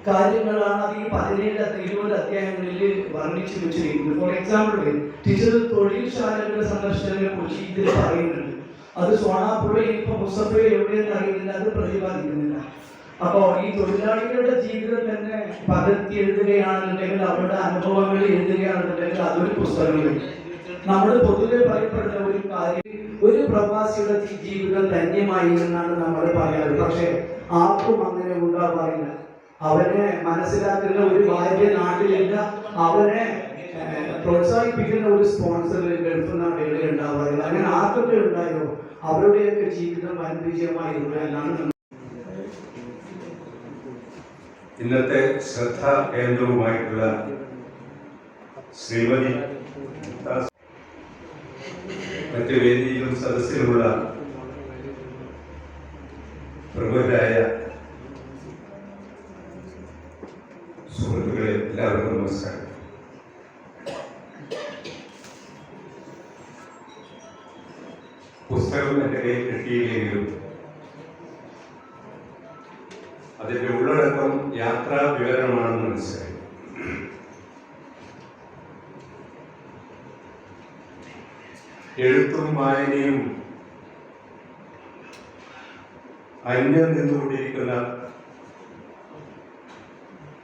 കാര്യങ്ങളാണ് അത് ഈ 17-20 അധ്യായങ്ങളിൽ വർണ്ണിച്ചു വെച്ചിരിക്കുന്നത്. ഫോർ എക്സാമ്പിൾ, ടീച്ചർ തൊഴിൽശാലകളുടെ സന്ദർശനങ്ങളെ കുറിച്ച് ഇതിൽ പറയുന്നുണ്ട്. അത് സോണാപ്പുഴയിൽ ഇപ്പൊ മുസഫയെ എവിടെയെന്ന് അറിയുന്നില്ല, അത് പ്രതിപാദിക്കുന്നില്ല. അപ്പോ ഈ തൊഴിലാളികളുടെ ജീവിതം തന്നെ പകർത്തി എഴുതുകയാണെന്നുണ്ടെങ്കിൽ, അവരുടെ അനുഭവങ്ങൾ എഴുതുകയാണെന്നുണ്ടെങ്കിൽ അതൊരു പുസ്തകമില്ല. നമ്മൾ പൊതുവെ പറയപ്പെടുന്ന ഒരു കാര്യം, ഒരു പ്രവാസിയുടെ ജീവിതം ധന്യമായി എന്നാണ് നമ്മൾ പറയാറ്. പക്ഷെ ആർക്കും അങ്ങനെ ഉണ്ടാവാറില്ല. അവനെ മനസ്സിലാക്കുന്ന ഒരു ഭാര്യ നാട്ടിലില്ല, അവനെ പ്രോത്സാഹിപ്പിക്കുന്ന ഒരു സ്പോൺസർ ഗൾഫ് നാടുകളിൽ ഉണ്ടാവാറില്ല. അങ്ങനെ ആർക്കൊക്കെ ഉണ്ടായോ അവരുടെയൊക്കെ ജീവിതം വൻ വിജയമായിരുന്നു എന്നാണ്. ഇന്നത്തെ ശ്രദ്ധാ കേന്ദ്രവുമായിട്ടുള്ള ശ്രീമതി മറ്റ് വേദിയിലും സദസ്സിലുമുള്ള പ്രമുഖരായ സുഹൃത്തുക്കളെ, എല്ലാവർക്കും നമസ്കാരം. പുസ്തകം എൻ്റെ കയ്യിൽ കിട്ടിയില്ലെങ്കിലും അതിൻ്റെ ഉള്ളടക്കം യാത്രാ വിവരണമാണെന്ന് മനസ്സിലായി. എഴുത്തും വായനയും അന്യം നിന്നുകൊണ്ടിരിക്കുന്ന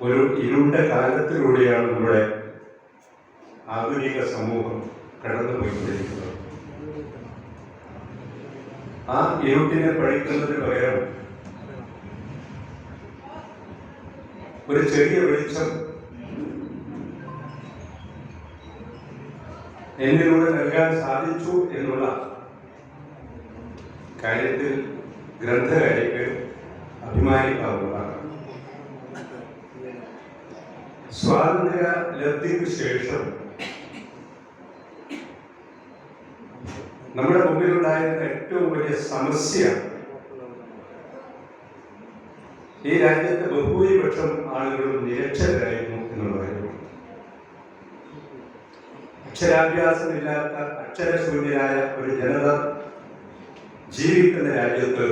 ഒരു ഇരുണ്ട കാലത്തിലൂടെയാണ് നമ്മുടെ ആധുനിക സമൂഹം കടന്നുപോയിക്കൊണ്ടിരിക്കുന്നത്. ആ ഇരുട്ടിനെ പഠിക്കുന്നതിന് പകരം ഒരു ചെറിയ വെളിച്ചം എന്നിലൂടെ നൽകാൻ സാധിച്ചു എന്നുള്ള കാര്യത്തിൽ ഗ്രന്ഥകാരിക്ക് അഭിമാനിക്കാവുന്നതാണ്. സ്വാതന്ത്ര്യ ലബ്ധിക്ക് ശേഷം നമ്മുടെ മുമ്പിലുണ്ടായിരുന്ന ഏറ്റവും വലിയ സമസ്യ ഈ രാജ്യത്തെ ബഹുഭൂരിപക്ഷം ആളുകളും നിരക്ഷരായിരുന്നു എന്നുള്ളതായിരുന്നു. അക്ഷരാഭ്യാസമില്ലാത്ത അക്ഷരശൂന്യരായ ഒരു ജനത ജീവിക്കുന്ന രാജ്യത്ത്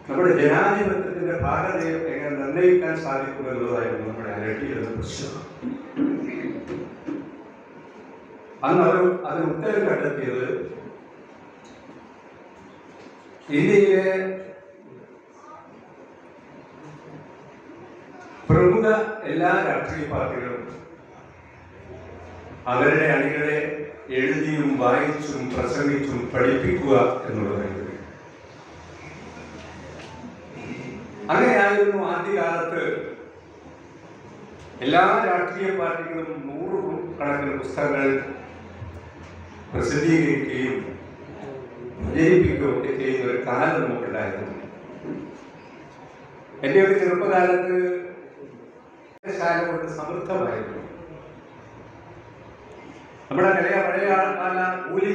നമ്മുടെ ജനാധിപത്യത്തിന്റെ ഭാഗതയെ എങ്ങനെ നിർണ്ണയിക്കാൻ സാധിക്കുമെന്നുള്ളതായിരുന്നു നമ്മുടെ അലട്ടിയിരുന്ന പ്രശ്നം. അന്ന് അതിന് ഉത്തരം കണ്ടെത്തിയത് ഇന്ത്യയിലെ പ്രമുഖ എല്ലാ രാഷ്ട്രീയ പാർട്ടികളും അവരുടെ അണികളെ എഴുതിയും വായിച്ചും പ്രസംഗിച്ചും പഠിപ്പിക്കുക എന്നുള്ളതായിരുന്നു. അങ്ങനെയായിരുന്നു ആദ്യകാലത്ത് എല്ലാ രാഷ്ട്രീയ പാർട്ടികളും 100 കണക്കിന് പുസ്തകങ്ങൾ പ്രസിദ്ധീകരിക്കുകയും പ്രചരിപ്പിക്കുകയും ഒക്കെ ചെയ്യുന്ന ഒരു കാലം നമുക്കുണ്ടായിരുന്നു. എൻ്റെയൊക്കെ ചെറുപ്പകാലത്ത് ശാല കൊണ്ട് സമൃദ്ധമായിരുന്നു. നമ്മുടെ പഴയ കാല കൂലി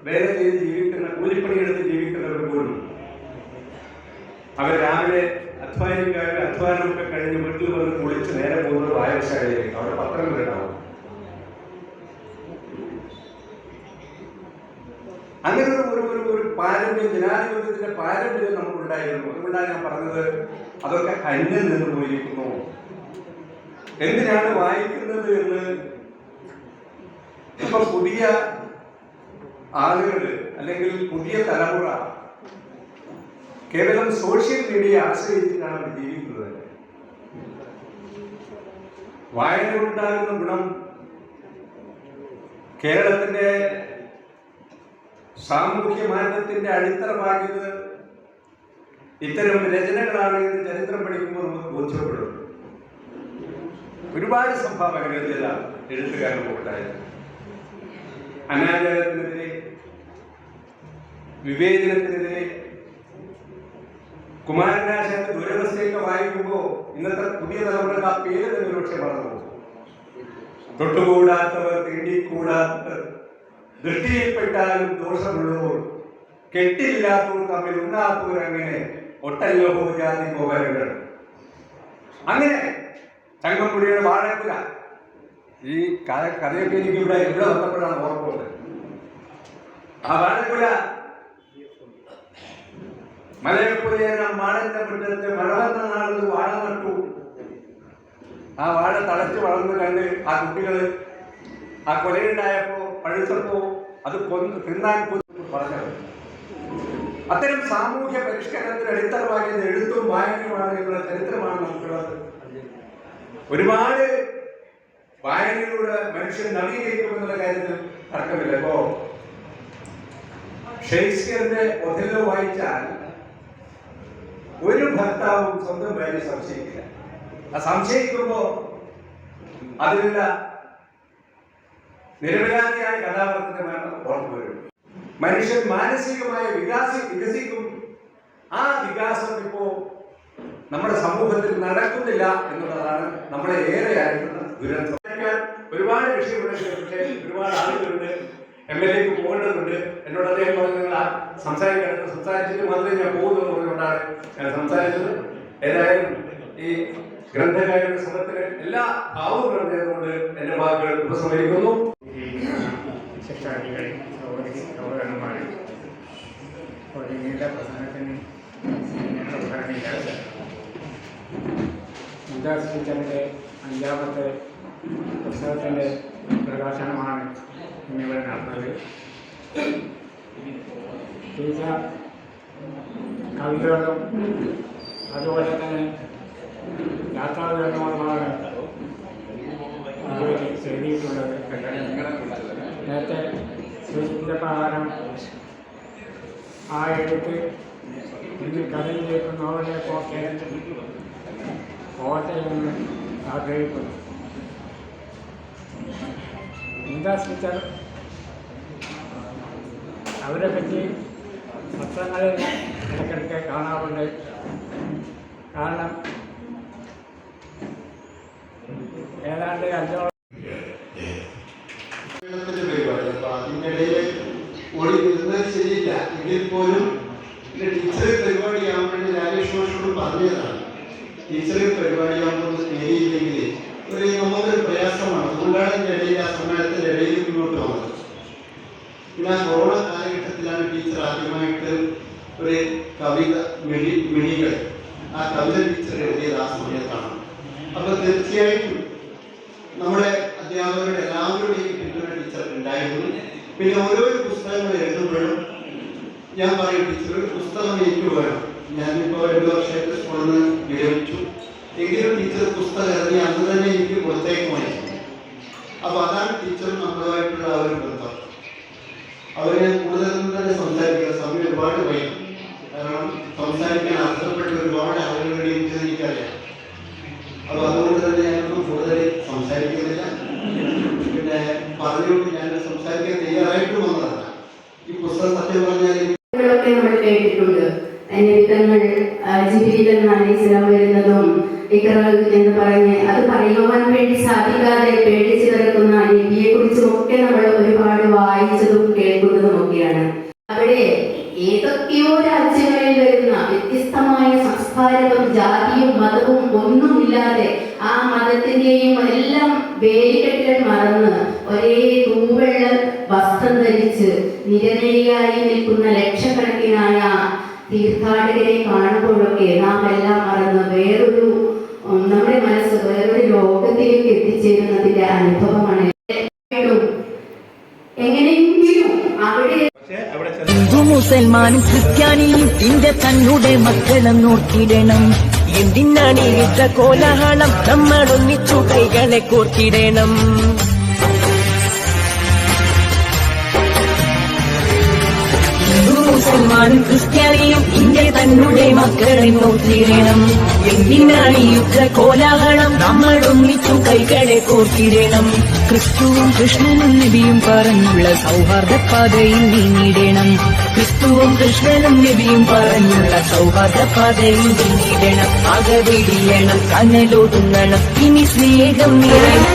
വേല ചെയ്ത് ജീവിക്കുന്ന, കൂലിപ്പണിയെടുത്ത് ജീവിക്കുന്നവർ പോലും അവർ രാവിലെ അധ്വാനമൊക്കെ കഴിഞ്ഞ് വീട്ടിൽ വന്ന് കുളിച്ച് നേരെ പോകുന്നത് വായനശാലയിലേക്ക്. അവിടെ പത്രങ്ങൾ ഉണ്ടാവും. അങ്ങനെ ഒരു പാരമ്പര്യം, ജനാധിപത്യത്തിന്റെ പാരമ്പര്യം നമുക്കുണ്ടായിരുന്നു. അതുകൊണ്ടാണ് ഞാൻ പറഞ്ഞത് അതൊക്കെ അന്യം നിന്ന് പോയിരിക്കുന്നു. എന്തിനാണ് വായിക്കുന്നത് എന്ന് ഇപ്പൊ പുതിയ ആളുകൾ അല്ലെങ്കിൽ പുതിയ തലമുറ കേവലം സോഷ്യൽ മീഡിയ ആശ്രയിച്ചിട്ടാണ് അവർ ജീവിക്കുന്നത്. വായന കൊണ്ടുണ്ടാകുന്ന ഗുണം കേരളത്തിന്റെ സാമൂഹ്യ മാറ്റത്തിന്റെ അടിത്തറ പാകിയത് ഇത്തരം രചനകളാണ് എന്ന് ചരിത്രം പഠിക്കുമ്പോൾ നമുക്ക് ബോധ്യപ്പെടും. ഒരുപാട് സംഭാവനകൾ ചില എഴുത്തുകാർക്ക് ഉണ്ടായത്. അനാചാരത്തിനെതിരെ, വിവേചനത്തിനെതിരെ, കുമാരനാശാന്റെ ദുരവസ്ഥയൊക്കെ വായിക്കുമ്പോൾ ഇന്നത്തെ പുതിയ തലമുറ ആ പേര് തന്നെ ഒരുപക്ഷെ മറന്നു. തൊട്ടുകൂടാത്തവർ, തീണ്ടിക്കൂടാത്തവർ, ദൃഷ്ടിയിൽപ്പെട്ടാലും ദോഷമുള്ളവർ, കെട്ടില്ലാത്തവർ തമ്മിൽ ഉണ്ടാത്തവർ, അങ്ങനെ ഒട്ടല്ലോ ജാതി പോകലുകൾ. അങ്ങനെ ചങ്ങമ്പുഴയുടെ വാഴക്കുല, ഈ കഥയൊക്കെ എനിക്ക് ഇവിടെ വന്നപ്പോഴാണ് ഓർക്കുന്നത്. ആ വാഴക്കുല മലയപ്പുഴയുടെ മാടന്റെ മുറ്റത്ത് മഴ വന്ന നാളിൽ വാഴ നട്ടു. ആ വാഴ തളച്ച് വളർന്നു കണ്ട് ആ കുട്ടികള് ആ കൊലയുണ്ടായപ്പോ പഴുത്തപ്പോ അത് തിന്നാൻ പറഞ്ഞത്. അത്തരം സാമൂഹ്യ പരിഷ്കരണത്തിന് അടിത്തറവാക്കിയത് എഴുത്തും വായനയുമാണ് എന്നുള്ള ചരിത്രമാണ് നമുക്കുള്ളത്. ഒരുപാട് വായനയിലൂടെ മനുഷ്യൻ നവീകരിക്കുമെന്നുള്ള കാര്യത്തിൽ തർക്കമില്ല. ഇപ്പോ ഷേക്സ്പിയറിന്റെ ഒഥല്ലോ വായിച്ചാൽ ഒരു ഭർത്താവും സ്വന്തം ഭാര്യ സംശയിക്കില്ല. ആ സംശയിക്കുമ്പോ അതിലുള്ള നിരപരാധിയായ കഥാപാത്രത്തിനാണ് ഓർമ്മ വരും. മനുഷ്യൻ മാനസികമായ വികസിക്കും. ആ വികാസം ഇപ്പോ നമ്മുടെ സമൂഹത്തിൽ നടക്കുന്നില്ല എന്നുള്ളതാണ് നമ്മളെ ഏറെ ആയിട്ടുള്ള ദുരന്തം. ഒരുപാട് വിഷയമുണ്ട്, പക്ഷേ ഒരുപാട് ആളുകളുണ്ട്. MLA പോകേണ്ടതുണ്ട്. എന്നോട് അദ്ദേഹം പറഞ്ഞു നിങ്ങൾ സംസാരിച്ചിട്ട് മാത്രമേ ഞാൻ പോകുന്നു പറഞ്ഞുകൊണ്ടാണ് ഞാൻ സംസാരിച്ചത്. ഏതായാലും ഈ ഗ്രന്ഥകാരുടെ ശ്രമത്തിന് എല്ലാ ഭാവങ്ങളും നേർന്നുകൊണ്ട് എന്റെ വാക്കുകൾ ഉപസംഹരിക്കുന്നു. ശിക്ഷാർത്ഥികൾ, സഹോദരന്മാരെ, ഒരു നീണ്ട പ്രസംഗത്തിന് മുംതാസ് ടീച്ചറിൻ്റെ 5ാമത്തെ പുസ്തകത്തിൻ്റെ പ്രകാശനമാണ് ഇന്നിവിടെ നടന്നത്. ടീച്ചർ കവിതകളും അതുപോലെ തന്നെ യാത്രാവിവരണങ്ങളുമാണ് ഇതിൽ എഴുതിയിട്ടുള്ളത്. നേരത്തെ സൂചിപ്പിച്ച പ്രകാരം ആ എഴുത്ത് ഇന്ന് കഥയിലേക്ക് നോവലിലേക്കൊക്കെ പോകട്ടെ എന്ന് ആഗ്രഹിക്കുന്നു. മുംതാസ് ടീച്ചർ അവരെ പറ്റി പത്രങ്ങളിൽ ഇടയ്ക്കിടയ്ക്ക് കാണാറുണ്ട്. കാരണം ഏതാണ്ട് 5 അതിനിടയിൽ ഓടി വരുന്നത് ശരിയില്ല. എങ്കിൽ പോലും ടീച്ചർ പരിപാടിയാവാൻ വേണ്ടി രാജേഷ് മാഷോട് പറഞ്ഞതാണ്. ടീച്ചർ പരിപാടിയാകുമ്പോൾ നേരിയില്ലെങ്കിൽ നമുക്കൊരു പ്രയാസമാണ്. അതുകൊണ്ടാണ് ഇതിൻ്റെ ഇടയിൽ ആ സമ്മേളനത്തിൻ്റെ ഇടയിൽ മുന്നോട്ട് വന്നത്. പിന്നെ കൊറോണ കാലഘട്ടത്തിലാണ് ടീച്ചർ ആദ്യമായിട്ട് ഒരു കവിത മിഴികൾ ആ കവിത ടീച്ചർ എഴുതിയത് ആ സമയത്താണ്. അപ്പോൾ തീർച്ചയായിട്ടും നമ്മുടെ അധ്യാപകരുടെ എല്ലാവരുടെയും പിന്തുണ ടീച്ചർ ഉണ്ടായിരുന്നു. പിന്നെ ഓരോ പുസ്തകങ്ങൾ എഴുതുമ്പോഴും ഞാൻ പറയും ടീച്ചർ ഒരു പുസ്തകം എനിക്ക് വേണം. ഞാനിപ്പോൾ 2 വർഷമായിട്ട് സ്കൂളിൽ നിന്ന് വിരമിച്ചു. എങ്കിലും ടീച്ചർ പുസ്തകം ഇറങ്ങി അന്ന് തന്നെ എനിക്ക് കൊടുത്തേക്കുമായിരുന്നു. അപ്പോൾ അതാണ് ടീച്ചറും നമ്മളുമായിട്ടുള്ള ആ ഒരു ബന്ധം. അവരെ കൂടുതലൊന്നും തന്നെ സംസാരിക്കുക സമയം ഒരുപാട് വൈകും. കാരണം സംസാരിക്കാൻ അർഹതപ്പെട്ട ഒരുപാട് ആളുകളുടെ എനിക്കറിയാം. അപ്പോൾ അതുകൊണ്ട് തന്നെ ഞാനൊന്നും കൂടുതൽ സംസാരിക്കുന്നില്ല. പിന്നെ പറഞ്ഞുകൊണ്ട് ഞാൻ സംസാരിക്കാൻ തയ്യാറായിട്ട് വന്നതല്ല. ഈ പുസ്തകം സത്യം പറഞ്ഞാൽ നമ്മൾ കേട്ടിട്ടുണ്ട്. അനേകങ്ങൾ ജിബിരിലെന്നാണ് ഇസ്ലാം വരുന്നതും ഇഖ്റ എന്ന് പറഞ്ഞ് അത് പറയുവാൻ വേണ്ടി സാധിക്കാതെ പേടിച്ചു കിടക്കുന്ന നബിയെ കുറിച്ചും ഒക്കെ നമ്മൾ ഒരുപാട് വായിച്ചതും കേൾക്കുന്നതും ഒക്കെയാണ്. അവിടെ ഏതൊക്കെയോ രാജ്യങ്ങളിൽ വരുന്ന വ്യത്യസ്തമായ സംസ്കാരവും ജാതിയും മതവും ഒന്നുമില്ലാതെ ആ മതത്തിന്റെയും എല്ലാം വേലികെട്ടൽ മറന്ന് ഒരേ തൂവെള്ള വസ്ത്രം ധരിച്ച് നിരനിരയായി നിൽക്കുന്ന ലക്ഷക്കണക്കിനായ തീർത്ഥാടകരെ കാണുമ്പോഴൊക്കെ നാം എല്ലാം മറന്ന് വേറൊരു നമ്മുടെ മനസ്സ് വേറൊരു ലോകത്തിലേക്ക് എത്തിച്ചേരുന്നതിന്റെ അനുഭവമാണ്. എങ്ങനെയെങ്കിലും അവിടെ മുസൽമാനും ക്രിസ്ത്യാനിയും ഇന്റെ തന്നെ മക്കളെന്നോർത്തിടണം. എന്തിനാണ് യുദ്ധ കോലാഹലം, നമ്മളൊന്നിച്ചു കൈകളെ കോർത്തിടണം. മുസൽമാനും ക്രിസ്ത്യാനിയും ഇന്റെ തന്നെ മക്കളെന്നോർത്തിടണം. എന്തിനാണ് യുദ്ധ കോലാഹലം, നമ്മളൊന്നിച്ചു കൈകളെ കോർത്തിടണം. ക്രിസ്തുവും കൃഷ്ണനും നബിയും പറഞ്ഞുള്ള സൗഹാർദ്ദ പാതയിൽ നീങ്ങിടണം. ക്രിസ്തുവും കൃഷ്ണനും നബിയും പറഞ്ഞുള്ള സൗഹാർദ്ദ പാതയിൽ നീങ്ങിടണം. അകവിടിയണം, കനലൊതുങ്ങണം, ഇനി സ്നേഹം നിറയും.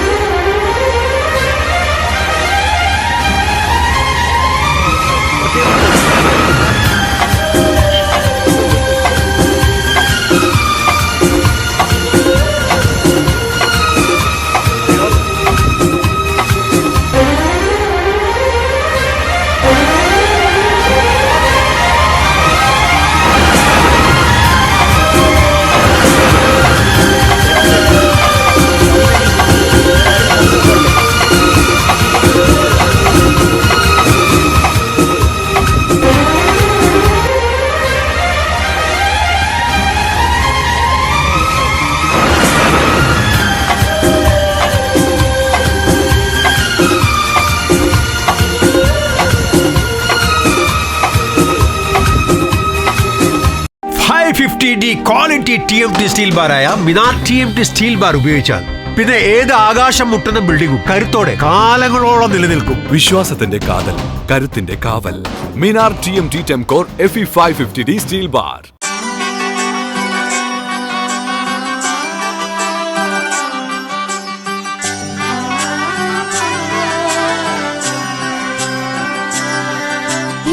ക്വാളിറ്റി TMT സ്റ്റീൽ ബാറായ മിനാർ TMT സ്റ്റീൽ ബാർ ഉപയോഗിച്ചാൽ പിന്നെ ഏത് ആകാശം മുട്ടുന്ന ബിൽഡിംഗും കരുത്തോടെ കാലങ്ങളോളം നിലനിൽക്കും. വിശ്വാസത്തിന്റെ കാതൽ, കരുത്തിന്റെ കാവൽ. മിനാർ TMT ടെംകോർ FE 550D സ്റ്റീൽ ബാർ.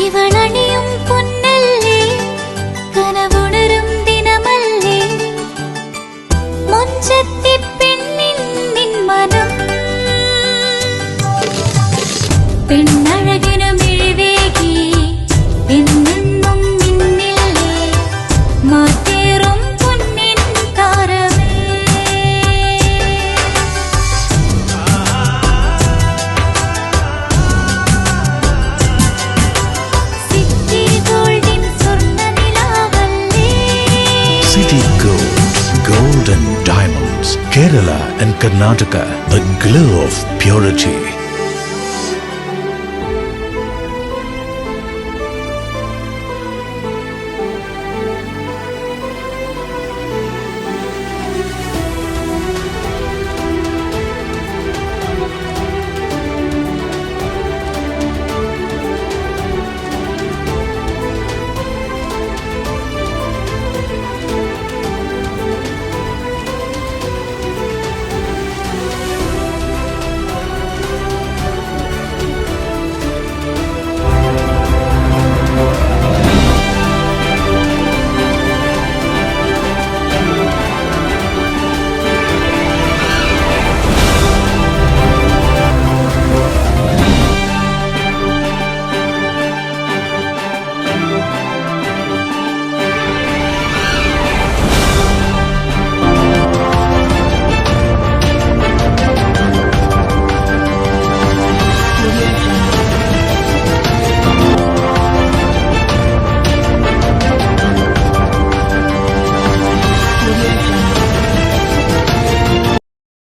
ഇവളണിയും പൊന്നല്ലേ, കനവുണരും ദിനമല്ലേ, മുഞ്ചത്തി പെണ്ണിൻ നിൻ മനം. പെണ്ണഴകിനു മിഴിവേകി എന്നെന്നും മിന്നില്ലേ, മാറ്റേറും പൊന്നിൻ താരമേ. സിറ്റി ഗോൾഡിൻ സ്വർണ്ണനിലാവല്ലേ. City Gold, Gold and Diamonds, Kerala and Karnataka, the glow of purity.